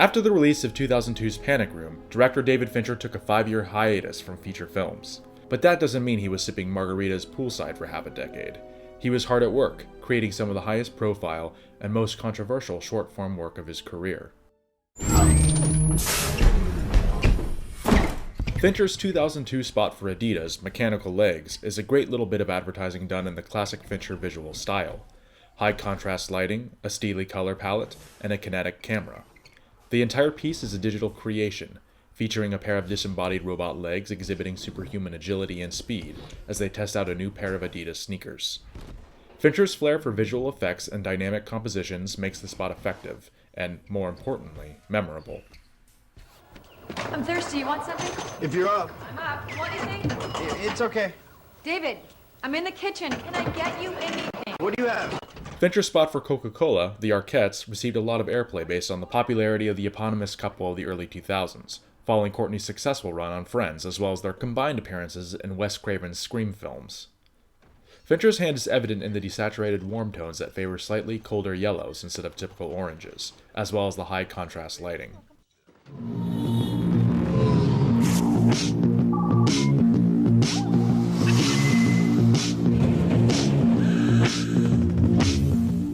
After the release of 2002's Panic Room, director David Fincher took a 5-year hiatus from feature films. But that doesn't mean he was sipping margaritas poolside for half a decade. He was hard at work, creating some of the highest profile and most controversial short-form work of his career. Fincher's 2002 spot for Adidas, Mechanical Legs, is a great little bit of advertising done in the classic Fincher visual style. High contrast lighting, a steely color palette, and a kinetic camera. The entire piece is a digital creation, featuring a pair of disembodied robot legs exhibiting superhuman agility and speed as they test out a new pair of Adidas sneakers. Fincher's flair for visual effects and dynamic compositions makes the spot effective, and, more importantly, memorable. I'm thirsty. You want something? If you're up. I'm up. You want anything? It's okay. David, I'm in the kitchen. Can I get you anything? What do you have? Fincher's spot for Coca-Cola, the Arquettes, received a lot of airplay based on the popularity of the eponymous couple of the early 2000s, following Courtney's successful run on Friends, as well as their combined appearances in Wes Craven's Scream films. Fincher's hand is evident in the desaturated warm tones that favor slightly colder yellows instead of typical oranges, as well as the high contrast lighting.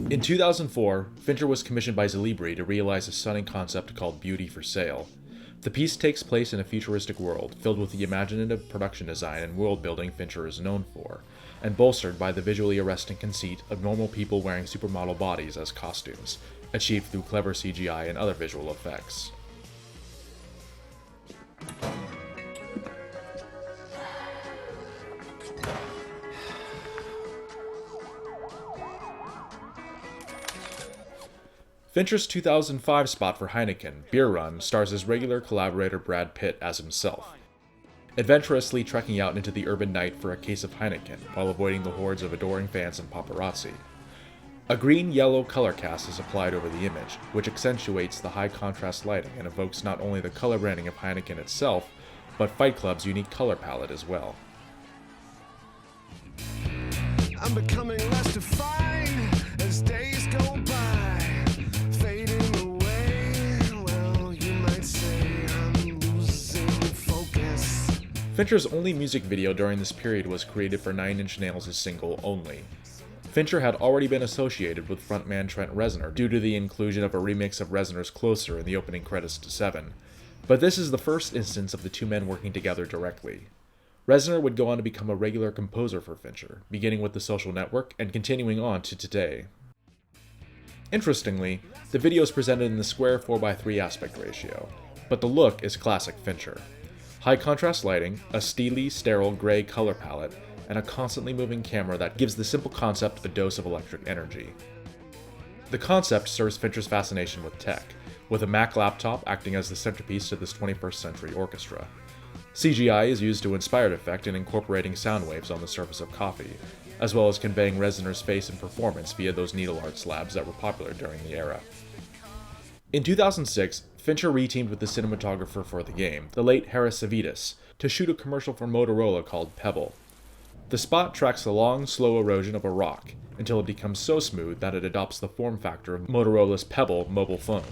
In 2004, Fincher was commissioned by Zalibri to realize a stunning concept called Beauty for Sale. The piece takes place in a futuristic world, filled with the imaginative production design and world building Fincher is known for, and bolstered by the visually arresting conceit of normal people wearing supermodel bodies as costumes, achieved through clever CGI and other visual effects. Fincher's 2005 spot for Heineken, Beer Run, stars his regular collaborator Brad Pitt as himself, adventurously trekking out into the urban night for a case of Heineken while avoiding the hordes of adoring fans and paparazzi. A green-yellow color cast is applied over the image, which accentuates the high contrast lighting and evokes not only the color branding of Heineken itself, but Fight Club's unique color palette as well. I'm becoming less defined as days go by, fading away. Well, you might say I'm losing focus. Fincher's only music video during this period was created for Nine Inch Nails' single Only. Fincher had already been associated with frontman Trent Reznor due to the inclusion of a remix of Reznor's Closer in the opening credits to Seven, but this is the first instance of the two men working together directly. Reznor would go on to become a regular composer for Fincher, beginning with The Social Network and continuing on to today. Interestingly, the video is presented in the square 4:3 aspect ratio, but the look is classic Fincher. High contrast lighting, a steely, sterile gray color palette, and a constantly moving camera that gives the simple concept a dose of electric energy. The concept serves Fincher's fascination with tech, with a Mac laptop acting as the centerpiece to this 21st century orchestra. CGI is used to inspired effect in incorporating sound waves on the surface of coffee, as well as conveying Reznor's face and performance via those needle art slabs that were popular during the era. In 2006, Fincher reteamed with the cinematographer for the game, the late Harris Savides, to shoot a commercial for Motorola called Pebble. The spot tracks the long, slow erosion of a rock until it becomes so smooth that it adopts the form factor of Motorola's Pebble mobile phone.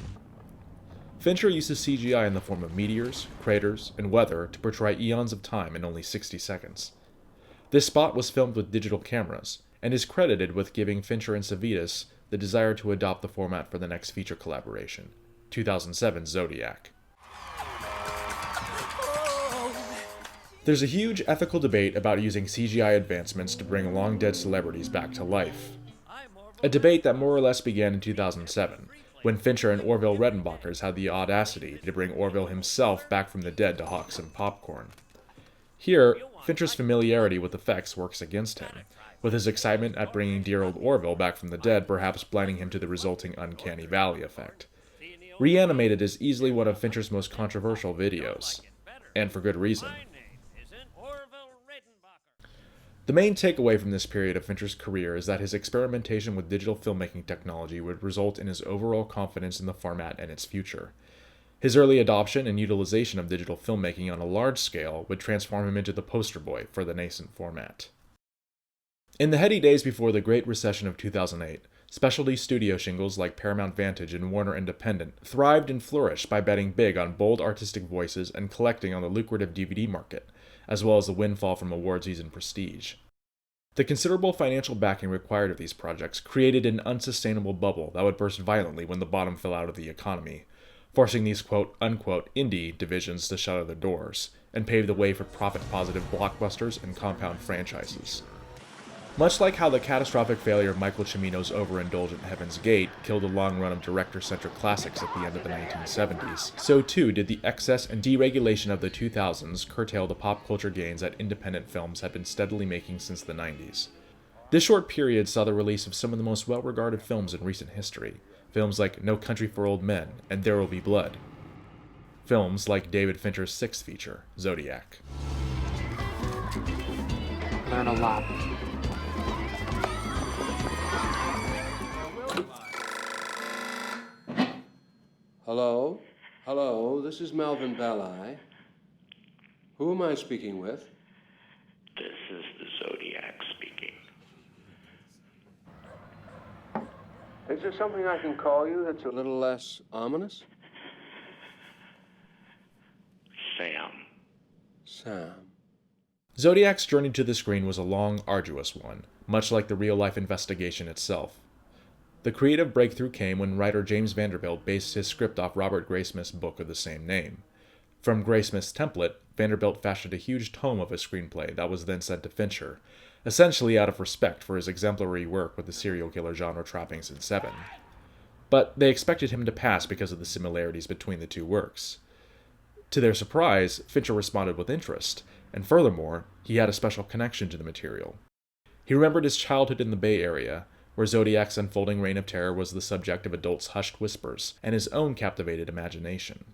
Fincher uses CGI in the form of meteors, craters, and weather to portray eons of time in only 60 seconds. This spot was filmed with digital cameras, and is credited with giving Fincher and Savides the desire to adopt the format for the next feature collaboration, 2007's Zodiac. There's a huge ethical debate about using CGI advancements to bring long-dead celebrities back to life. A debate that more or less began in 2007, when Fincher and Orville Redenbacher's had the audacity to bring Orville himself back from the dead to hawk some popcorn. Here, Fincher's familiarity with effects works against him, with his excitement at bringing dear old Orville back from the dead perhaps blinding him to the resulting uncanny valley effect. Reanimated is easily one of Fincher's most controversial videos, and for good reason. The main takeaway from this period of Fincher's career is that his experimentation with digital filmmaking technology would result in his overall confidence in the format and its future. His early adoption and utilization of digital filmmaking on a large scale would transform him into the poster boy for the nascent format. In the heady days before the Great Recession of 2008, Specialty studio shingles like Paramount Vantage and Warner Independent thrived and flourished by betting big on bold artistic voices and collecting on the lucrative DVD market, as well as the windfall from award season prestige. The considerable financial backing required of these projects created an unsustainable bubble that would burst violently when the bottom fell out of the economy, forcing these quote-unquote indie divisions to shutter their doors, and pave the way for profit-positive blockbusters and compound franchises. Much like how the catastrophic failure of Michael Cimino's overindulgent Heaven's Gate killed a long run of director-centric classics at the end of the 1970s, so too did the excess and deregulation of the 2000s curtail the pop culture gains that independent films had been steadily making since the 90s. This short period saw the release of some of the most well-regarded films in recent history, films like No Country for Old Men and There Will Be Blood, films like David Fincher's sixth feature, Zodiac. Learn a lot. Hello? Hello, this is Melvin Belli. Who am I speaking with? This is the Zodiac speaking. Is there something I can call you that's a little less ominous? Sam. Sam. Zodiac's journey to the screen was a long, arduous one, much like the real-life investigation itself. The creative breakthrough came when writer James Vanderbilt based his script off Robert Graysmith's book of the same name. From Graysmith's template, Vanderbilt fashioned a huge tome of a screenplay that was then sent to Fincher, essentially out of respect for his exemplary work with the serial killer genre trappings in Seven. But they expected him to pass because of the similarities between the two works. To their surprise, Fincher responded with interest, and furthermore, he had a special connection to the material. He remembered his childhood in the Bay Area, where Zodiac's unfolding reign of terror was the subject of adults' hushed whispers, and his own captivated imagination.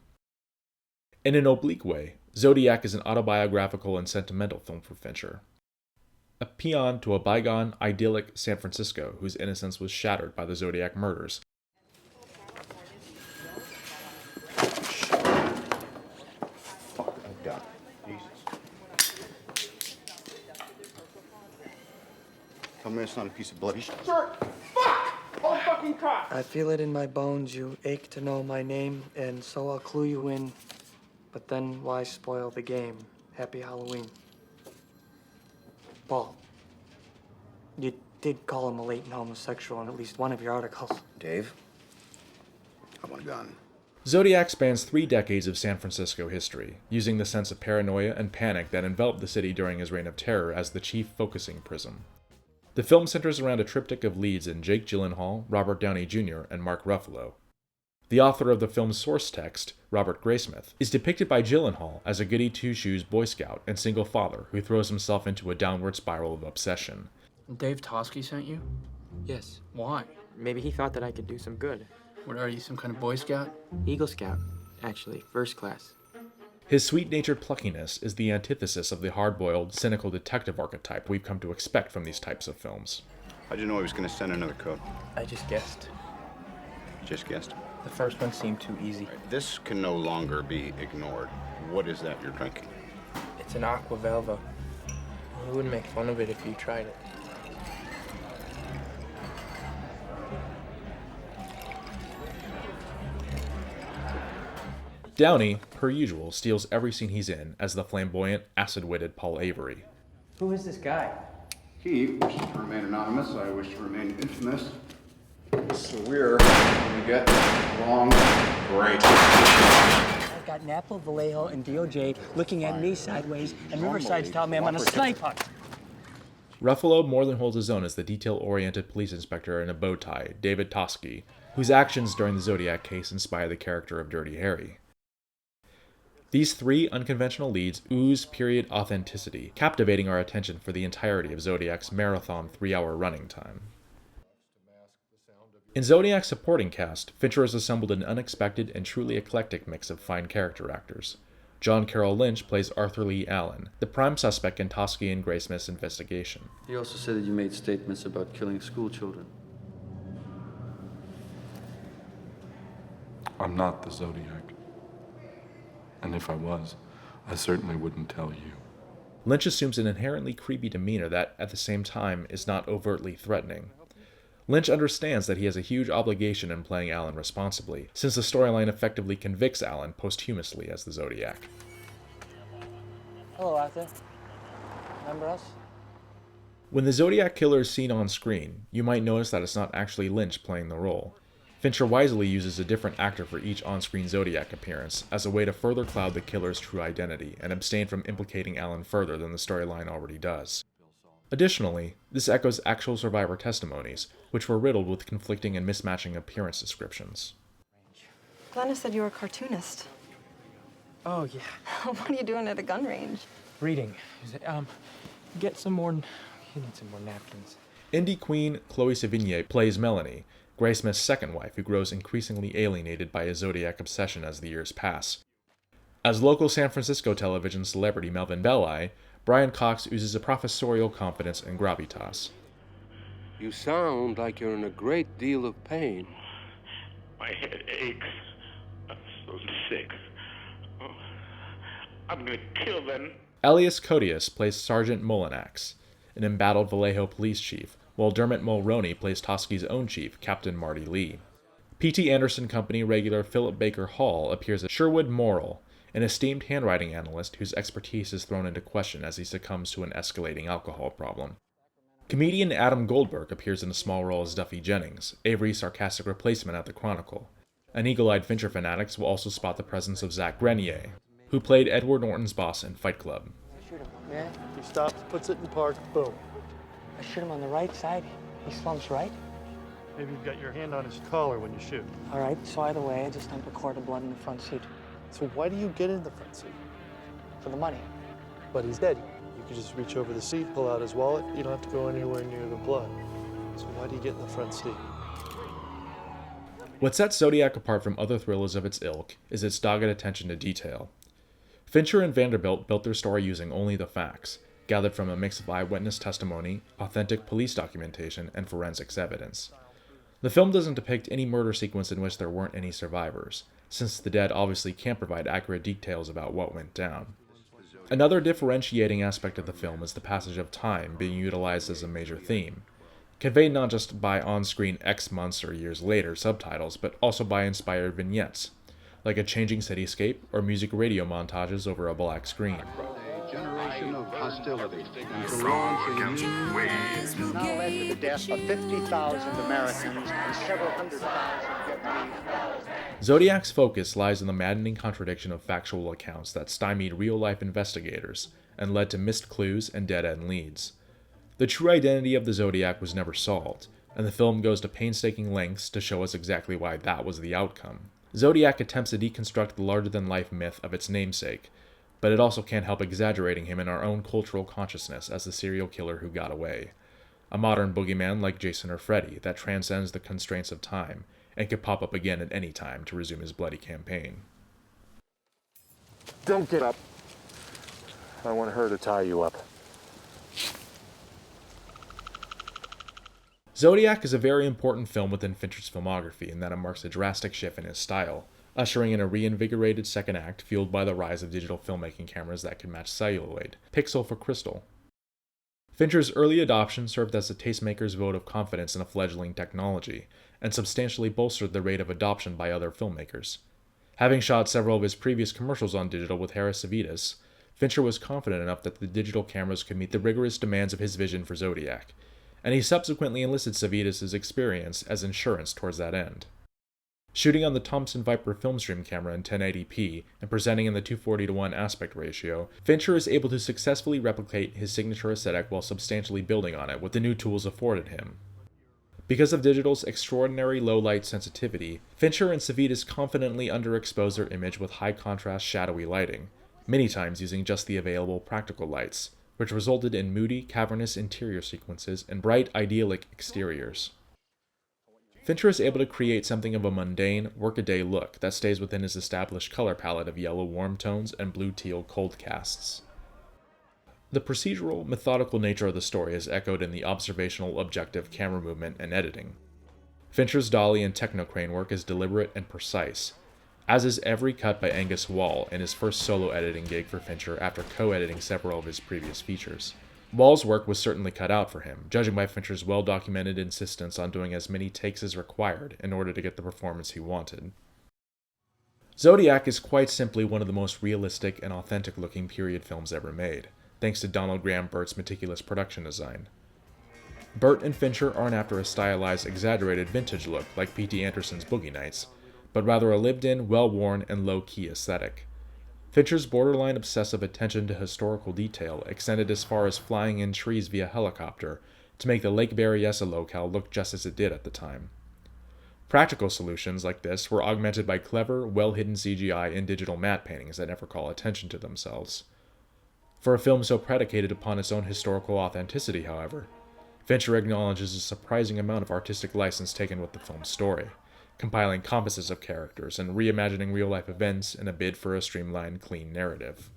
In an oblique way, Zodiac is an autobiographical and sentimental film for Fincher. A paean to a bygone, idyllic San Francisco whose innocence was shattered by the Zodiac murders. Fuck, I'm done. Jesus. Tell me it's not a piece of bloody shit. Sir, fuck! Oh, fucking crap! I feel it in my bones. You ache to know my name, and so I'll clue you in. But then why spoil the game? Happy Halloween. Paul, you did call him a latent homosexual in at least one of your articles. Dave, I want a gun. Zodiac spans 3 decades of San Francisco history, using the sense of paranoia and panic that enveloped the city during his reign of terror as the chief focusing prism. The film centers around a triptych of leads in Jake Gyllenhaal, Robert Downey Jr., and Mark Ruffalo. The author of the film's source text, Robert Graysmith, is depicted by Gyllenhaal as a goody two-shoes Boy Scout and single father who throws himself into a downward spiral of obsession. Dave Tosky sent you? Yes. Why? Maybe he thought that I could do some good. What are you, some kind of Boy Scout? Eagle Scout, actually, first class. His sweet-natured pluckiness is the antithesis of the hard-boiled, cynical detective archetype we've come to expect from these types of films. How'd you know he was gonna send another code? I just guessed. Just guessed. The first one seemed too easy. This can no longer be ignored. What is that you're drinking? It's an Aqua Velva. We wouldn't make fun of it if you tried it. Downey, per usual, steals every scene he's in as the flamboyant, acid-witted Paul Avery. Who is this guy? He wishes to remain anonymous. I wish to remain infamous. So we're gonna get along great. I've got Napo, Vallejo, and DOJ looking at me sideways, and Riverside's telling me I'm on a snipe hunt. Ruffalo more than holds his own as the detail-oriented police inspector in a bow tie, David Tosky, whose actions during the Zodiac case inspire the character of Dirty Harry. These 3 unconventional leads ooze period authenticity, captivating our attention for the entirety of Zodiac's marathon 3-hour running time. In Zodiac's supporting cast, Fincher has assembled an unexpected and truly eclectic mix of fine character actors. John Carroll Lynch plays Arthur Lee Allen, the prime suspect in Tosky and Graysmith's investigation. He also said that you made statements about killing school children. I'm not the Zodiac. And if I was, I certainly wouldn't tell you. Lynch assumes an inherently creepy demeanor that, at the same time, is not overtly threatening. Lynch understands that he has a huge obligation in playing Alan responsibly, since the storyline effectively convicts Alan posthumously as the Zodiac. Hello, Arthur. Remember us? When the Zodiac killer is seen on screen, you might notice that it's not actually Lynch playing the role. Fincher wisely uses a different actor for each on-screen Zodiac appearance as a way to further cloud the killer's true identity and abstain from implicating Alan further than the storyline already does. Additionally, this echoes actual survivor testimonies, which were riddled with conflicting and mismatching appearance descriptions. Glenna said you were a cartoonist. Oh, yeah. What are you doing at a gun range? Reading. Get some more... You need some more napkins. Indie queen Chloe Sevigny plays Melanie, Graysmith's second wife who grows increasingly alienated by his Zodiac obsession as the years pass. As local San Francisco television celebrity Melvin Belli, Brian Cox oozes a professorial confidence and gravitas. You sound like you're in a great deal of pain. My head aches. I'm so sick. Oh, I'm gonna kill them. Elias Codius plays Sergeant Molinax, an embattled Vallejo police chief, while Dermot Mulroney plays Toski's own chief, Captain Marty Lee. P.T. Anderson Company regular Philip Baker Hall appears as Sherwood Morrill, an esteemed handwriting analyst whose expertise is thrown into question as he succumbs to an escalating alcohol problem. Comedian Adam Goldberg appears in a small role as Duffy Jennings, Avery's sarcastic replacement at the Chronicle. And eagle-eyed Fincher fanatics will also spot the presence of Zach Grenier, who played Edward Norton's boss in Fight Club. Shoot him, yeah? He stops, puts it in park, boom. I shoot him on the right side. He slumps right. Maybe you've got your hand on his collar when you shoot. All right, so either way, I just dumped a quart of blood in the front seat. So why do you get in the front seat? For the money. But he's dead. You could just reach over the seat, pull out his wallet. You don't have to go anywhere near the blood. So why do you get in the front seat? What sets Zodiac apart from other thrillers of its ilk is its dogged attention to detail. Fincher and Vanderbilt built their story using only the facts, gathered from a mix of eyewitness testimony, authentic police documentation, and forensics evidence. The film doesn't depict any murder sequence in which there weren't any survivors, since the dead obviously can't provide accurate details about what went down. Another differentiating aspect of the film is the passage of time being utilized as a major theme, conveyed not just by on-screen X months or years later subtitles, but also by inspired vignettes, like a changing cityscape or music radio montages over a black screen. A generation of hostility and to launch a new has now led to the death of 50,000 Americans and several hundred thousand Vietnamese. Zodiac's focus lies in the maddening contradiction of factual accounts that stymied real-life investigators and led to missed clues and dead-end leads. The true identity of the Zodiac was never solved, and the film goes to painstaking lengths to show us exactly why that was the outcome. Zodiac attempts to deconstruct the larger-than-life myth of its namesake, but it also can't help exaggerating him in our own cultural consciousness as the serial killer who got away. A modern boogeyman like Jason or Freddy that transcends the constraints of time and could pop up again at any time to resume his bloody campaign. Don't get up. I want her to tie you up. Zodiac is a very important film within Fincher's filmography in that it marks a drastic shift in his style, ushering in a reinvigorated second act fueled by the rise of digital filmmaking cameras that can match celluloid, pixel for crystal. Fincher's early adoption served as a tastemaker's vote of confidence in a fledgling technology, and substantially bolstered the rate of adoption by other filmmakers. Having shot several of his previous commercials on digital with Harris Savides, Fincher was confident enough that the digital cameras could meet the rigorous demands of his vision for Zodiac, and he subsequently enlisted Savides' experience as insurance towards that end. Shooting on the Thomson Viper Filmstream camera in 1080p and presenting in the 240:1 aspect ratio, Fincher is able to successfully replicate his signature aesthetic while substantially building on it with the new tools afforded him. Because of digital's extraordinary low-light sensitivity, Fincher and Savides confidently underexpose their image with high-contrast shadowy lighting, many times using just the available practical lights, which resulted in moody, cavernous interior sequences and bright, idyllic exteriors. Fincher is able to create something of a mundane, workaday look that stays within his established color palette of yellow warm tones and blue-teal cold casts. The procedural, methodical nature of the story is echoed in the observational, objective camera movement and editing. Fincher's dolly and technocrane work is deliberate and precise, as is every cut by Angus Wall in his first solo editing gig for Fincher after co-editing several of his previous features. Wall's work was certainly cut out for him, judging by Fincher's well-documented insistence on doing as many takes as required in order to get the performance he wanted. Zodiac is quite simply one of the most realistic and authentic-looking period films ever made, thanks to Donald Graham Burt's meticulous production design. Burt and Fincher aren't after a stylized, exaggerated vintage look like P.T. Anderson's Boogie Nights, but rather a lived-in, well-worn, and low-key aesthetic. Fincher's borderline obsessive attention to historical detail extended as far as flying in trees via helicopter to make the Lake Berryessa locale look just as it did at the time. Practical solutions like this were augmented by clever, well-hidden CGI and digital matte paintings that never call attention to themselves. For a film so predicated upon its own historical authenticity, however, Fincher acknowledges a surprising amount of artistic license taken with the film's story, compiling composites of characters and reimagining real-life events in a bid for a streamlined, clean narrative.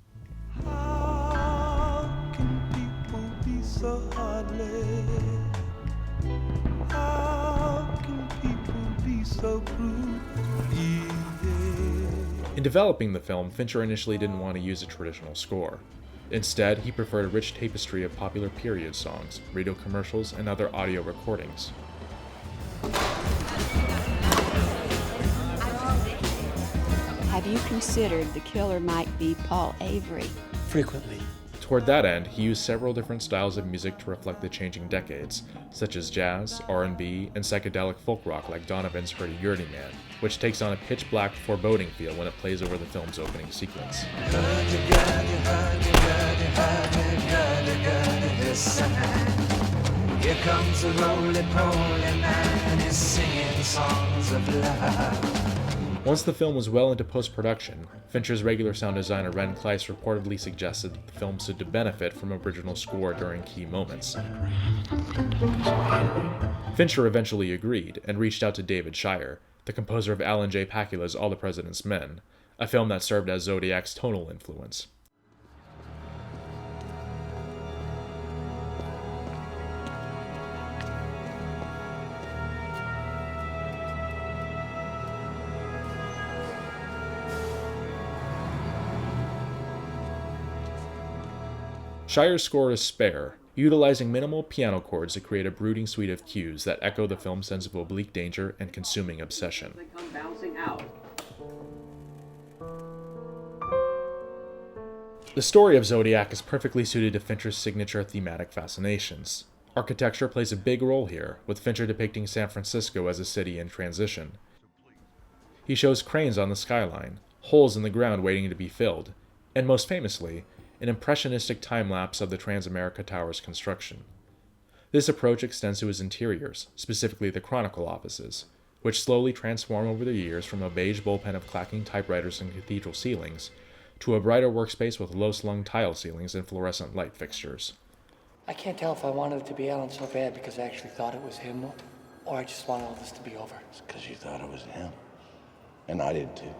How can people be so heartless? How can people be so cruel? In developing the film, Fincher initially didn't want to use a traditional score. Instead, he preferred a rich tapestry of popular period songs, radio commercials, and other audio recordings. Have you considered the killer might be Paul Avery? Frequently. Toward that end, he used several different styles of music to reflect the changing decades, such as jazz, R&B, and psychedelic folk rock like Donovan's Hurdy-Gurdy Man, which takes on a pitch-black, foreboding feel when it plays over the film's opening sequence. Here comes a roly-poly man, he's singing songs of love. Once the film was well into post-production, Fincher's regular sound designer Ren Kleiss reportedly suggested that the film stood to benefit from original score during key moments. Fincher eventually agreed and reached out to David Shire, the composer of Alan J. Pakula's All the President's Men, a film that served as Zodiac's tonal influence. Shire's score is spare, utilizing minimal piano chords to create a brooding suite of cues that echo the film's sense of oblique danger and consuming obsession. The story of Zodiac is perfectly suited to Fincher's signature thematic fascinations. Architecture plays a big role here, with Fincher depicting San Francisco as a city in transition. He shows cranes on the skyline, holes in the ground waiting to be filled, and most famously, an impressionistic time-lapse of the Transamerica Tower's construction. This approach extends to his interiors, specifically the Chronicle offices, which slowly transform over the years from a beige bullpen of clacking typewriters and cathedral ceilings to a brighter workspace with low-slung tile ceilings and fluorescent light fixtures. I can't tell if I wanted it to be Alan so bad because I actually thought it was him, or I just wanted all this to be over. It's because you thought it was him. And I did too.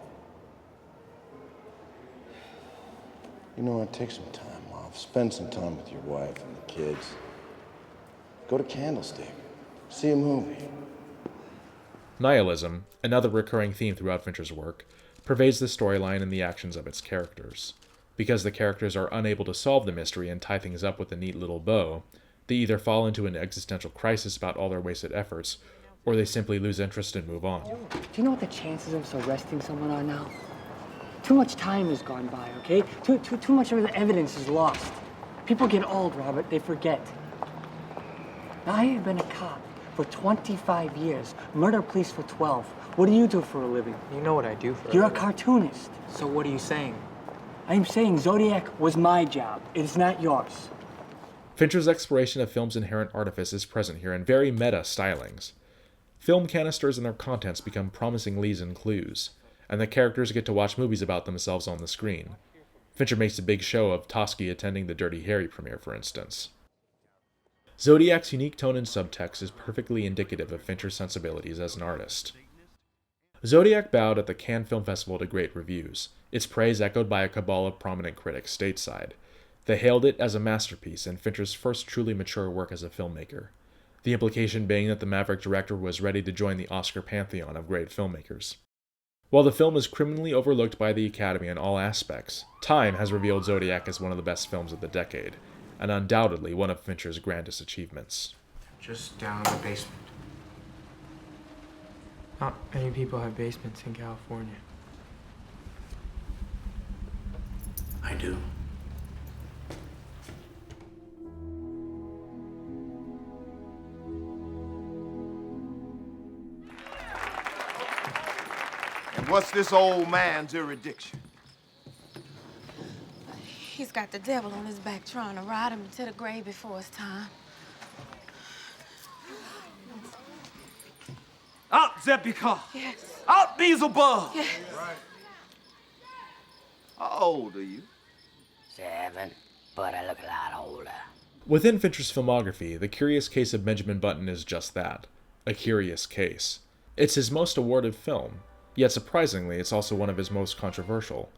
You know what? Take some time off. Spend some time with your wife and the kids. Go to Candlestick. See a movie. Nihilism, another recurring theme throughout Fincher's work, pervades the storyline and the actions of its characters. Because the characters are unable to solve the mystery and tie things up with a neat little bow, they either fall into an existential crisis about all their wasted efforts, or they simply lose interest and move on. Do you know what the chances of us arresting someone are now? Too much time has gone by, okay? Too much of the evidence is lost. People get old, Robert, they forget. Now, I have been a cop for 25 years, murder police for 12. What do you do for a living? You know what I do for a You're a living. cartoonist. So what are you saying? I'm saying Zodiac was my job. It's not yours. Fincher's exploration of film's inherent artifice is present here in very meta stylings. Film canisters and their contents become promising leads and clues, and the characters get to watch movies about themselves on the screen. Fincher makes a big show of Toschi attending the Dirty Harry premiere, for instance. Zodiac's unique tone and subtext is perfectly indicative of Fincher's sensibilities as an artist. Zodiac bowed at the Cannes Film Festival to great reviews, its praise echoed by a cabal of prominent critics stateside. They hailed it as a masterpiece and Fincher's first truly mature work as a filmmaker, the implication being that the maverick director was ready to join the Oscar pantheon of great filmmakers. While the film is criminally overlooked by the Academy in all aspects, time has revealed Zodiac as one of the best films of the decade, and undoubtedly one of Fincher's grandest achievements. Just down in the basement. Not many people have basements in California. I do. And what's this old man's erudition? He's got the devil on his back trying to ride him into the grave before his time. Out, Zebika! Yes. Out, Beelzebub! Yes. Right. How old are you? 7, but I look a lot older. Within Fincher's filmography, The Curious Case of Benjamin Button is just that, a curious case. It's his most awarded film, yet surprisingly, it's also one of his most controversial.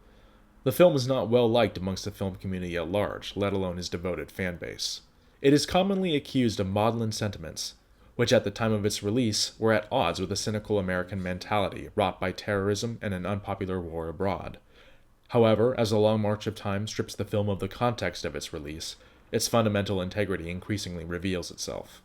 The film is not well liked amongst the film community at large, let alone his devoted fanbase. It is commonly accused of maudlin sentiments, which at the time of its release were at odds with a cynical American mentality wrought by terrorism and an unpopular war abroad. However, as the long march of time strips the film of the context of its release, its fundamental integrity increasingly reveals itself.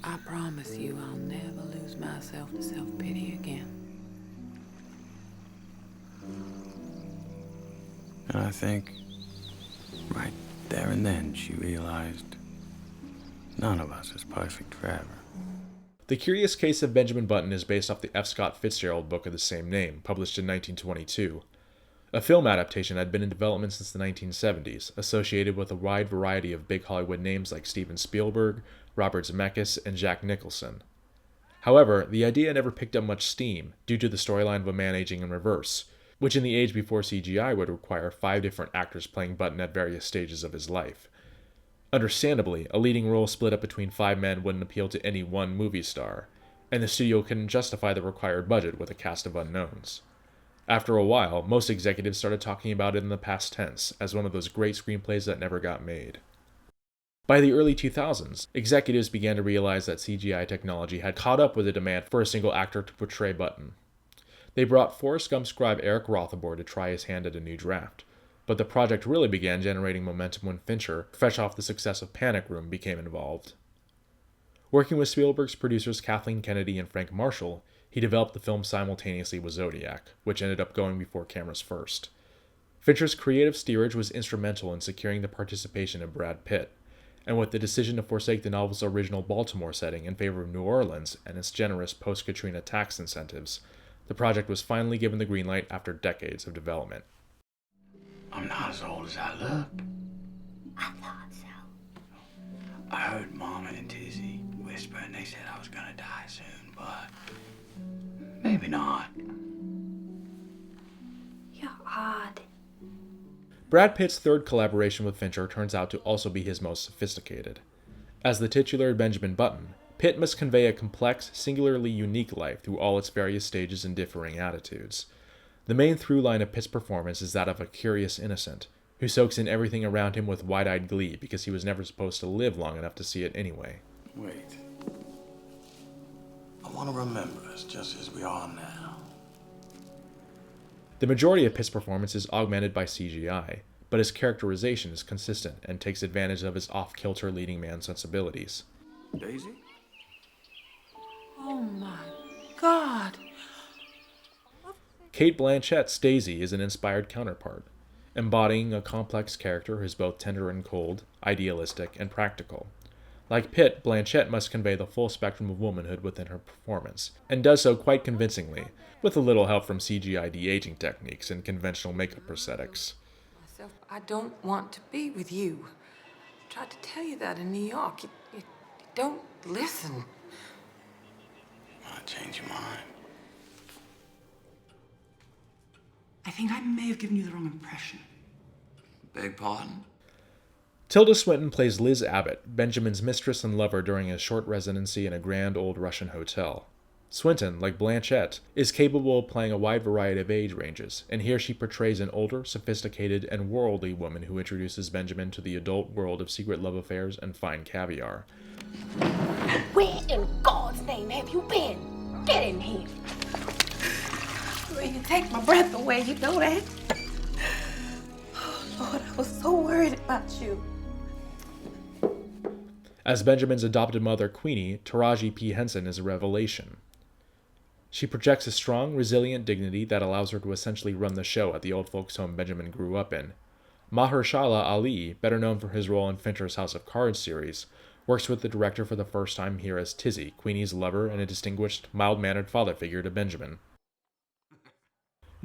I promise you I'll never lose myself to self-pity again. And I think, right there and then, she realized none of us is perfect forever. The Curious Case of Benjamin Button is based off the F. Scott Fitzgerald book of the same name, published in 1922. A film adaptation had been in development since the 1970s, associated with a wide variety of big Hollywood names like Steven Spielberg, Robert Zemeckis, and Jack Nicholson. However, the idea never picked up much steam due to the storyline of a man aging in reverse, which in the age before CGI would require 5 different actors playing Button at various stages of his life. Understandably, a leading role split up between 5 men wouldn't appeal to any one movie star, and the studio couldn't justify the required budget with a cast of unknowns. After a while, most executives started talking about it in the past tense as one of those great screenplays that never got made. By the early 2000s, executives began to realize that CGI technology had caught up with the demand for a single actor to portray Button. They brought Forrest Gump scribe Eric Rothbard to try his hand at a new draft, but the project really began generating momentum when Fincher, fresh off the success of Panic Room, became involved. Working with Spielberg's producers Kathleen Kennedy and Frank Marshall, he developed the film simultaneously with Zodiac, which ended up going before cameras first. Fincher's creative steerage was instrumental in securing the participation of Brad Pitt, and with the decision to forsake the novel's original Baltimore setting in favor of New Orleans and its generous post-Katrina tax incentives, the project was finally given the green light after decades of development. I'm not as old as I look. I thought so. I heard Mama and Tizzy whisper and they said I was gonna die soon, but maybe not. You're odd. Brad Pitt's third collaboration with Fincher turns out to also be his most sophisticated. As the titular Benjamin Button, Pitt must convey a complex, singularly unique life through all its various stages and differing attitudes. The main through line of Pitt's performance is that of a curious innocent, who soaks in everything around him with wide-eyed glee because he was never supposed to live long enough to see it anyway. Wait. I want to remember us just as we are now. The majority of Pitt's performance is augmented by CGI, but his characterization is consistent and takes advantage of his off-kilter leading man sensibilities. Daisy? Oh my God. Cate Blanchett's Daisy is an inspired counterpart, embodying a complex character who is both tender and cold, idealistic and practical. Like Pitt, Blanchett must convey the full spectrum of womanhood within her performance, and does so quite convincingly, with a little help from CGI de-aging techniques and conventional makeup prosthetics. I don't want to be with you. I tried to tell you that in New York. You don't listen. I change your mind. I think I may have given you the wrong impression. Beg pardon? Tilda Swinton plays Liz Abbott, Benjamin's mistress and lover during a short residency in a grand old Russian hotel. Swinton, like Blanchett, is capable of playing a wide variety of age ranges, and here she portrays an older, sophisticated, and worldly woman who introduces Benjamin to the adult world of secret love affairs and fine caviar. Where in God's name have you been? Get in here. You take my breath away, you know that? Oh, Lord, I was so worried about you. As Benjamin's adopted mother, Queenie, Taraji P. Henson is a revelation. She projects a strong, resilient dignity that allows her to essentially run the show at the old folks' home Benjamin grew up in. Mahershala Ali, better known for his role in Fincher's House of Cards series, works with the director for the first time here as Tizzy, Queenie's lover and a distinguished, mild-mannered father figure to Benjamin.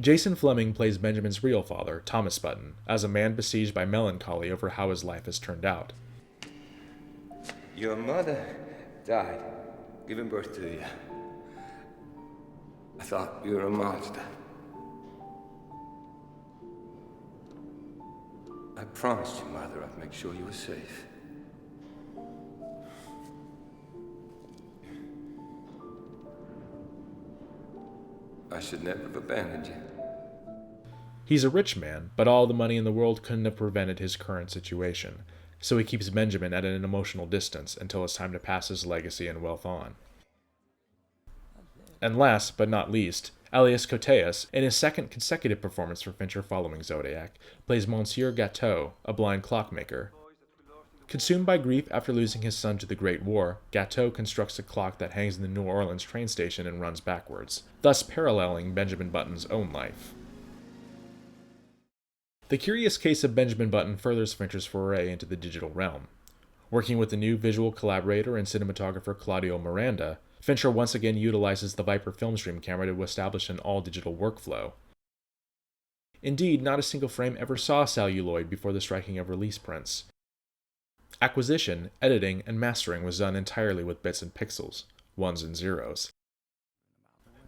Jason Fleming plays Benjamin's real father, Thomas Button, as a man besieged by melancholy over how his life has turned out. Your mother died, giving birth to you. I thought you were a monster. I promised you, Mother, I'd make sure you were safe. I should never have abandoned you. He's a rich man, but all the money in the world couldn't have prevented his current situation, so he keeps Benjamin at an emotional distance until it's time to pass his legacy and wealth on. And last, but not least, Elias Koteas, in his second consecutive performance for Fincher following Zodiac, plays Monsieur Gateau, a blind clockmaker. Consumed by grief after losing his son to the Great War, Gateau constructs a clock that hangs in the New Orleans train station and runs backwards, thus paralleling Benjamin Button's own life. The Curious Case of Benjamin Button furthers Fincher's foray into the digital realm. Working with the new visual collaborator and cinematographer Claudio Miranda, Fincher once again utilizes the Viper Filmstream camera to establish an all-digital workflow. Indeed, not a single frame ever saw celluloid before the striking of release prints. Acquisition, editing, and mastering was done entirely with bits and pixels, ones and zeros.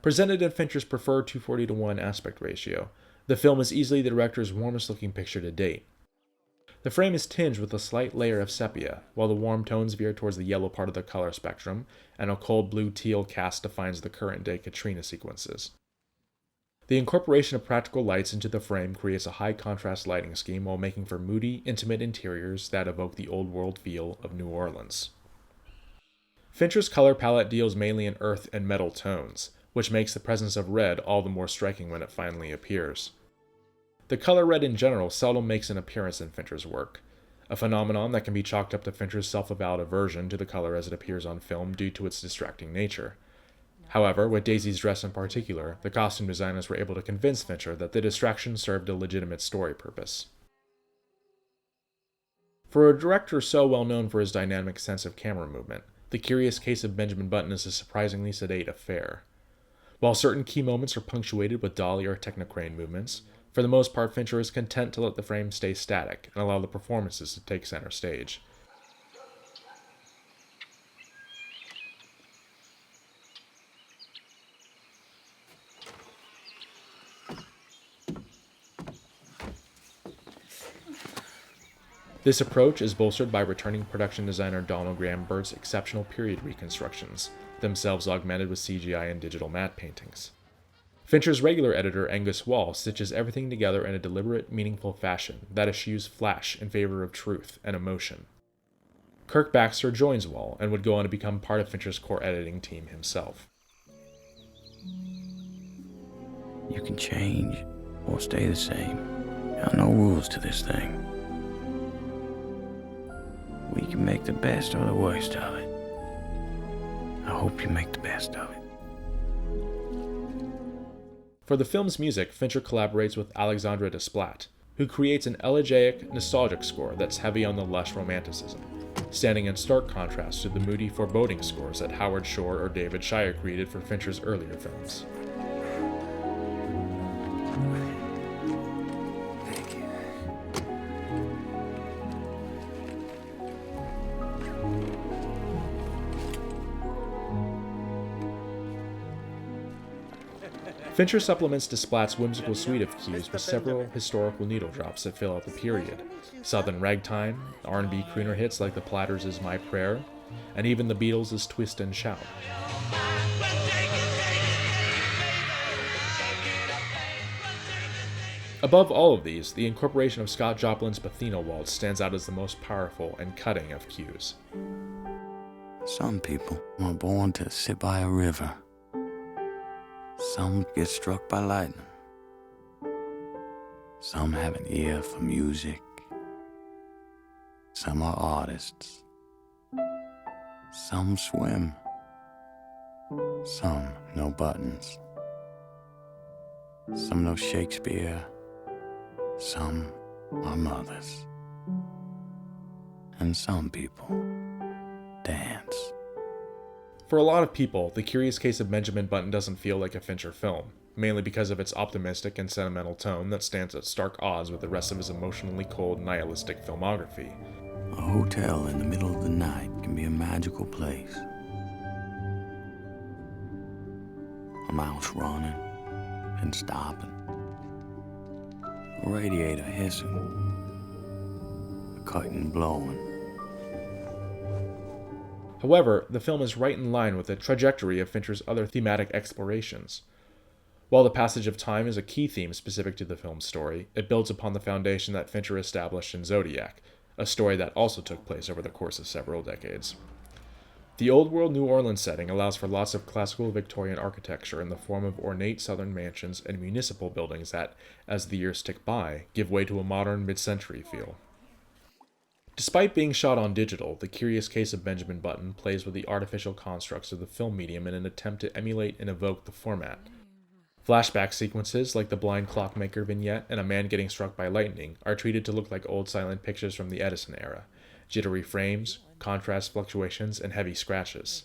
Presented in Fincher's preferred 240:1 aspect ratio, the film is easily the director's warmest-looking picture to date. The frame is tinged with a slight layer of sepia, while the warm tones veer towards the yellow part of the color spectrum, and a cold blue-teal cast defines the current-day Katrina sequences. The incorporation of practical lights into the frame creates a high-contrast lighting scheme while making for moody, intimate interiors that evoke the old-world feel of New Orleans. Fincher's color palette deals mainly in earth and metal tones, which makes the presence of red all the more striking when it finally appears. The color red in general seldom makes an appearance in Fincher's work, a phenomenon that can be chalked up to Fincher's self-avowed aversion to the color as it appears on film due to its distracting nature. However, with Daisy's dress in particular, the costume designers were able to convince Fincher that the distraction served a legitimate story purpose. For a director so well known for his dynamic sense of camera movement, The Curious Case of Benjamin Button is a surprisingly sedate affair. While certain key moments are punctuated with dolly or technocrane movements, for the most part Fincher is content to let the frame stay static and allow the performances to take center stage. This approach is bolstered by returning production designer Donald Graham Burt's exceptional period reconstructions, themselves augmented with CGI and digital matte paintings. Fincher's regular editor Angus Wall stitches everything together in a deliberate, meaningful fashion that eschews flash in favor of truth and emotion. Kirk Baxter joins Wall and would go on to become part of Fincher's core editing team himself. You can change or stay the same. There are no rules to this thing. We can make the best or the worst of it. I hope you make the best of it. For the film's music, Fincher collaborates with Alexandre Desplat, who creates an elegiac, nostalgic score that's heavy on the lush romanticism, standing in stark contrast to the moody, foreboding scores that Howard Shore or David Shire created for Fincher's earlier films. Fincher supplements Desplat's whimsical suite of cues with several historical needle drops that fill out the period. Southern ragtime, R&B crooner hits like The Platters' My Prayer, and even the Beatles' Twist and Shout. Above all of these, the incorporation of Scott Joplin's Bethina Waltz stands out as the most powerful and cutting of cues. Some people are born to sit by a river. Some get struck by lightning. Some have an ear for music. Some are artists. Some swim. Some know buttons. Some know Shakespeare. Some are mothers. And some people dance. For a lot of people, The Curious Case of Benjamin Button doesn't feel like a Fincher film, mainly because of its optimistic and sentimental tone that stands at stark odds with the rest of his emotionally cold, nihilistic filmography. A hotel in the middle of the night can be a magical place. A mouse running and stopping. A radiator hissing. A curtain blowing. However, the film is right in line with the trajectory of Fincher's other thematic explorations. While the passage of time is a key theme specific to the film's story, it builds upon the foundation that Fincher established in Zodiac, a story that also took place over the course of several decades. The old-world New Orleans setting allows for lots of classical Victorian architecture in the form of ornate southern mansions and municipal buildings that, as the years tick by, give way to a modern mid-century feel. Despite being shot on digital, The Curious Case of Benjamin Button plays with the artificial constructs of the film medium in an attempt to emulate and evoke the format. Flashback sequences, like the blind clockmaker vignette and a man getting struck by lightning, are treated to look like old silent pictures from the Edison era. Jittery frames, contrast fluctuations, and heavy scratches.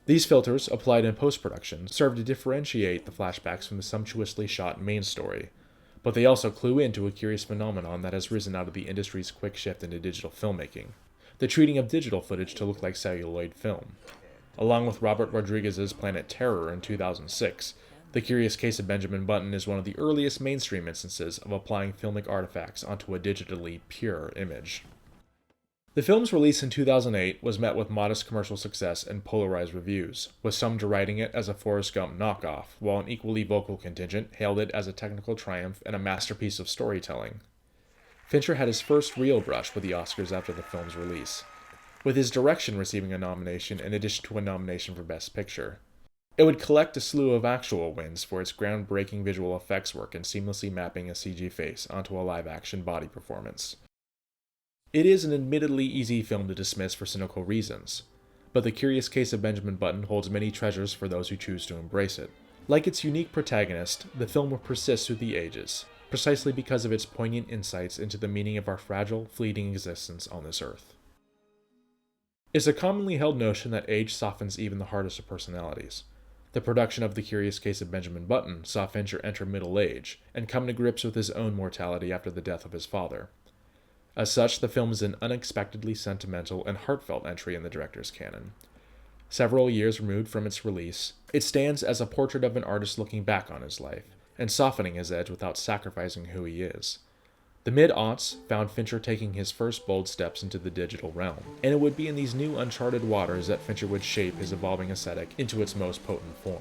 These filters, applied in post-production, serve to differentiate the flashbacks from the sumptuously shot main story, but they also clue into a curious phenomenon that has risen out of the industry's quick shift into digital filmmaking, the treating of digital footage to look like celluloid film. Along with Robert Rodriguez's Planet Terror in 2006, The Curious Case of Benjamin Button is one of the earliest mainstream instances of applying filmic artifacts onto a digitally pure image. The film's release in 2008 was met with modest commercial success and polarized reviews, with some deriding it as a Forrest Gump knockoff, while an equally vocal contingent hailed it as a technical triumph and a masterpiece of storytelling. Fincher had his first real brush with the Oscars after the film's release, with his direction receiving a nomination in addition to a nomination for Best Picture. It would collect a slew of actual wins for its groundbreaking visual effects work in seamlessly mapping a CG face onto a live-action body performance. It is an admittedly easy film to dismiss for cynical reasons, but The Curious Case of Benjamin Button holds many treasures for those who choose to embrace it. Like its unique protagonist, the film will persist through the ages, precisely because of its poignant insights into the meaning of our fragile, fleeting existence on this earth. It's a commonly held notion that age softens even the hardest of personalities. The production of The Curious Case of Benjamin Button saw Fincher enter middle age and come to grips with his own mortality after the death of his father. As such, the film is an unexpectedly sentimental and heartfelt entry in the director's canon. Several years removed from its release, it stands as a portrait of an artist looking back on his life, and softening his edge without sacrificing who he is. The mid-aughts found Fincher taking his first bold steps into the digital realm, and it would be in these new uncharted waters that Fincher would shape his evolving aesthetic into its most potent form.